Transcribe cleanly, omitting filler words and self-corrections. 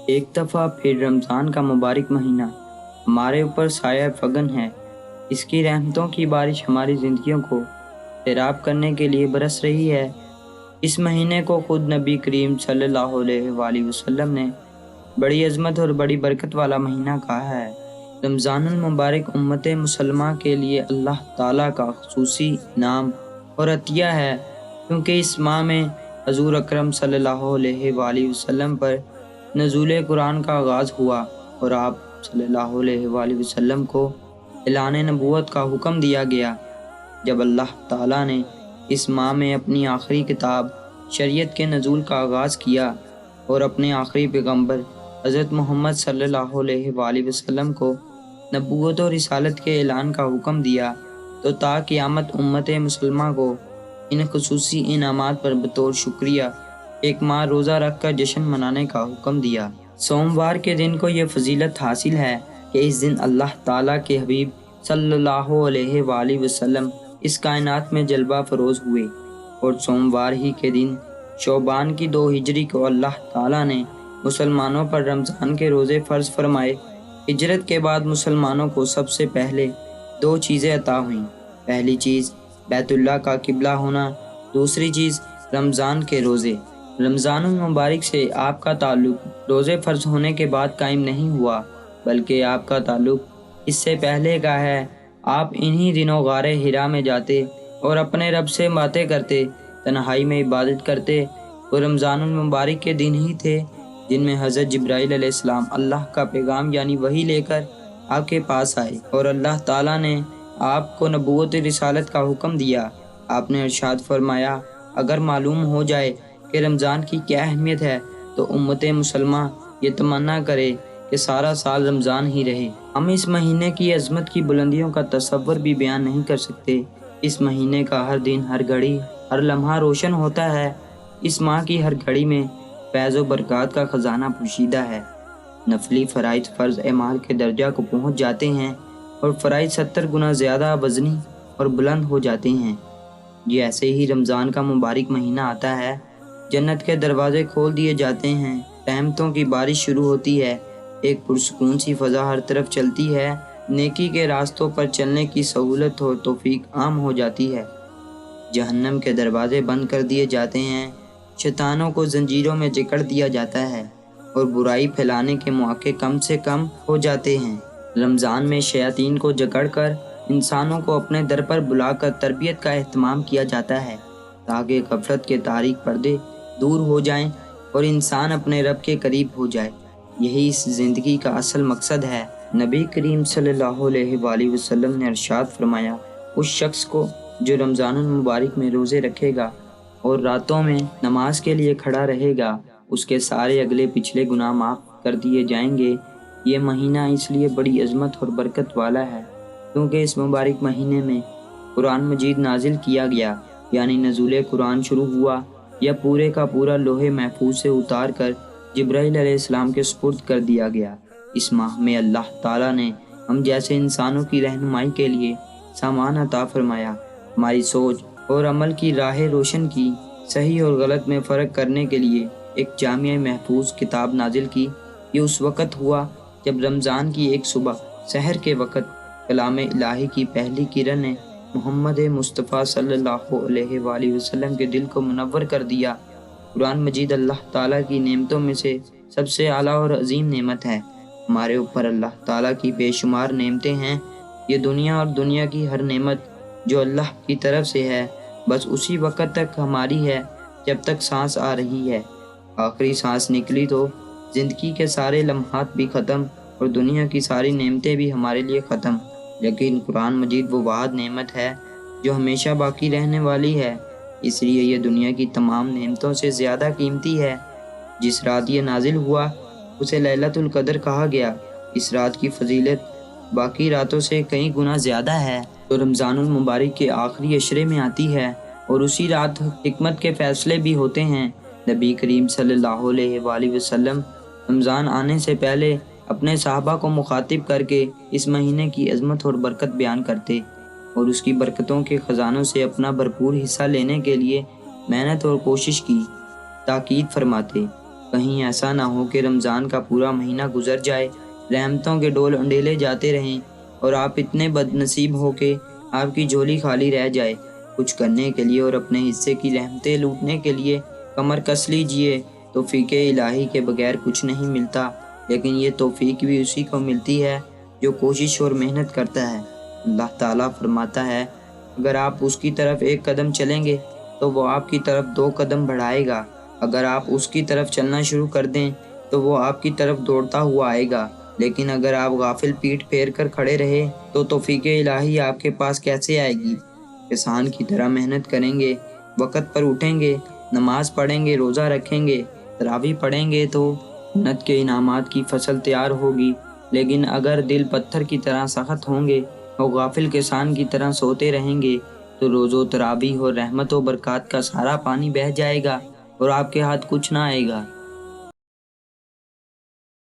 ایک دفعہ پھر رمضان کا مبارک مہینہ ہمارے اوپر سایہ فگن ہے۔ اس کی رحمتوں کی بارش ہماری زندگیوں کو سیراب کرنے کے لیے برس رہی ہے۔ اس مہینے کو خود نبی کریم صلی اللہ علیہ وآلہ وسلم نے بڑی عظمت اور بڑی برکت والا مہینہ کہا ہے۔ رمضان المبارک امت مسلمہ کے لیے اللہ تعالیٰ کا خصوصی انعام اور عطیہ ہے، کیونکہ اس ماہ میں حضور اکرم صلی اللہ علیہ وآلہ وسلم پر نزول قرآن کا آغاز ہوا اور آپ صلی اللہ علیہ وآلہ وسلم کو اعلان نبوت کا حکم دیا گیا۔ جب اللہ تعالیٰ نے اس ماہ میں اپنی آخری کتاب شریعت کے نزول کا آغاز کیا اور اپنے آخری پیغمبر حضرت محمد صلی اللہ علیہ وآلہ وسلم کو نبوت اور رسالت کے اعلان کا حکم دیا، تو تا قیامت امت مسلمہ کو ان خصوصی انعامات پر بطور شکریہ ایک ماہ روزہ رکھ کر جشن منانے کا حکم دیا۔ سوموار کے دن کو یہ فضیلت حاصل ہے کہ اس دن اللہ تعالیٰ کے حبیب صلی اللہ علیہ وآلہ وسلم اس کائنات میں جلوہ فروز ہوئے، اور سوموار ہی کے دن شعبان کی 2 ہجری کو اللہ تعالیٰ نے مسلمانوں پر رمضان کے روزے فرض فرمائے۔ ہجرت کے بعد مسلمانوں کو سب سے پہلے 2 چیزیں عطا ہوئیں۔ پہلی چیز بیت اللہ کا قبلہ ہونا، دوسری چیز رمضان کے روزے۔ رمضان المبارک سے آپ کا تعلق روزے فرض ہونے کے بعد قائم نہیں ہوا، بلکہ آپ کا تعلق اس سے پہلے کا ہے۔ آپ انہی دنوں غار حرا میں جاتے اور اپنے رب سے باتیں کرتے، تنہائی میں عبادت کرتے۔ وہ رمضان المبارک کے دن ہی تھے جن میں حضرت جبرائیل علیہ السلام اللہ کا پیغام یعنی وحی لے کر آپ کے پاس آئے، اور اللہ تعالیٰ نے آپ کو نبوت رسالت کا حکم دیا۔ آپ نے ارشاد فرمایا، اگر معلوم ہو جائے کہ رمضان کی کیا اہمیت ہے تو امت مسلمہ یہ تمنا کرے کہ سارا سال رمضان ہی رہے۔ ہم اس مہینے کی عظمت کی بلندیوں کا تصور بھی بیان نہیں کر سکتے۔ اس مہینے کا ہر دن، ہر گھڑی، ہر لمحہ روشن ہوتا ہے۔ اس ماہ کی ہر گھڑی میں فیض و برکات کا خزانہ پوشیدہ ہے۔ نفلی فرائض فرض اعمال کے درجہ کو پہنچ جاتے ہیں اور فرائض 70 گنا زیادہ وزنی اور بلند ہو جاتے ہیں۔ جیسے ہی رمضان کا مبارک مہینہ آتا ہے، جنت کے دروازے کھول دیے جاتے ہیں، رحمتوں کی بارش شروع ہوتی ہے، ایک پرسکون سی فضا ہر طرف چلتی ہے، نیکی کے راستوں پر چلنے کی سہولت اور توفیق عام ہو جاتی ہے، جہنم کے دروازے بند کر دیے جاتے ہیں، شیطانوں کو زنجیروں میں جکڑ دیا جاتا ہے اور برائی پھیلانے کے مواقع کم سے کم ہو جاتے ہیں۔ رمضان میں شیاطین کو جکڑ کر انسانوں کو اپنے در پر بلا کر تربیت کا اہتمام کیا جاتا ہے، تاکہ غفلت کے تاریک پردے دور ہو جائیں اور انسان اپنے رب کے قریب ہو جائے۔ یہی اس زندگی کا اصل مقصد ہے۔ نبی کریم صلی اللہ علیہ وآلہ وسلم نے ارشاد فرمایا، اس شخص کو جو رمضان المبارک میں روزے رکھے گا اور راتوں میں نماز کے لیے کھڑا رہے گا، اس کے سارے اگلے پچھلے گناہ معاف کر دیے جائیں گے۔ یہ مہینہ اس لیے بڑی عظمت اور برکت والا ہے کیونکہ اس مبارک مہینے میں قرآن مجید نازل کیا گیا، یعنی نزول قرآن شروع ہوا یا پورے کا پورا لوح محفوظ سے اتار کر جبرائیل علیہ السلام کے سپرد کر دیا گیا۔ اس ماہ میں اللہ تعالیٰ نے ہم جیسے انسانوں کی رہنمائی کے لیے سامان عطا فرمایا، ہماری سوچ اور عمل کی راہ روشن کی، صحیح اور غلط میں فرق کرنے کے لیے ایک جامع محفوظ کتاب نازل کی۔ یہ اس وقت ہوا جب رمضان کی ایک صبح سحر کے وقت کلام الہی کی پہلی کرن نے محمد مصطفیٰ صلی اللہ علیہ وآلہ وسلم کے دل کو منور کر دیا۔ قرآن مجید اللہ تعالیٰ کی نعمتوں میں سے سب سے اعلیٰ اور عظیم نعمت ہے۔ ہمارے اوپر اللہ تعالیٰ کی بے شمار نعمتیں ہیں۔ یہ دنیا اور دنیا کی ہر نعمت جو اللہ کی طرف سے ہے بس اسی وقت تک ہماری ہے جب تک سانس آ رہی ہے۔ آخری سانس نکلی تو زندگی کے سارے لمحات بھی ختم اور دنیا کی ساری نعمتیں بھی ہمارے لیے ختم، لیکن قرآن مجید وہ واحد نعمت ہے جو ہمیشہ باقی رہنے والی ہے، اس لیے یہ دنیا کی تمام نعمتوں سے زیادہ قیمتی ہے۔ جس رات یہ نازل ہوا اسے لیلۃ القدر کہا گیا۔ اس رات کی فضیلت باقی راتوں سے کئی گنا زیادہ ہے، جو رمضان المبارک کے آخری عشرے میں آتی ہے، اور اسی رات حکمت کے فیصلے بھی ہوتے ہیں۔ نبی کریم صلی اللہ علیہ وآلہ وسلم رمضان آنے سے پہلے اپنے صحابہ کو مخاطب کر کے اس مہینے کی عظمت اور برکت بیان کرتے اور اس کی برکتوں کے خزانوں سے اپنا بھرپور حصہ لینے کے لیے محنت اور کوشش کی تاکید فرماتے۔ کہیں ایسا نہ ہو کہ رمضان کا پورا مہینہ گزر جائے، رحمتوں کے ڈول انڈیلے جاتے رہیں اور آپ اتنے بد نصیب ہو کہ آپ کی جھولی خالی رہ جائے۔ کچھ کرنے کے لیے اور اپنے حصے کی رحمتیں لوٹنے کے لیے کمر کس لیجئے۔ توفیق الہی کے بغیر کچھ نہیں ملتا، لیکن یہ توفیق بھی اسی کو ملتی ہے جو کوشش اور محنت کرتا ہے۔ اللہ تعالیٰ فرماتا ہے، اگر آپ اس کی طرف ایک قدم چلیں گے تو وہ آپ کی طرف 2 قدم بڑھائے گا۔ اگر آپ اس کی طرف چلنا شروع کر دیں تو وہ آپ کی طرف دوڑتا ہوا آئے گا، لیکن اگر آپ غافل پیٹھ پھیر کر کھڑے رہے تو توفیق الہی آپ کے پاس کیسے آئے گی؟ کسان کی طرح محنت کریں گے، وقت پر اٹھیں گے، نماز پڑھیں گے، روزہ رکھیں گے، تراویح پڑھیں گے تو جنت کے انعامات کی فصل تیار ہوگی۔ لیکن اگر دل پتھر کی طرح سخت ہوں گے اور غافل کسان کی طرح سوتے رہیں گے تو روز و تراویح اور رحمت و برکات کا سارا پانی بہہ جائے گا اور آپ کے ہاتھ کچھ نہ آئے گا۔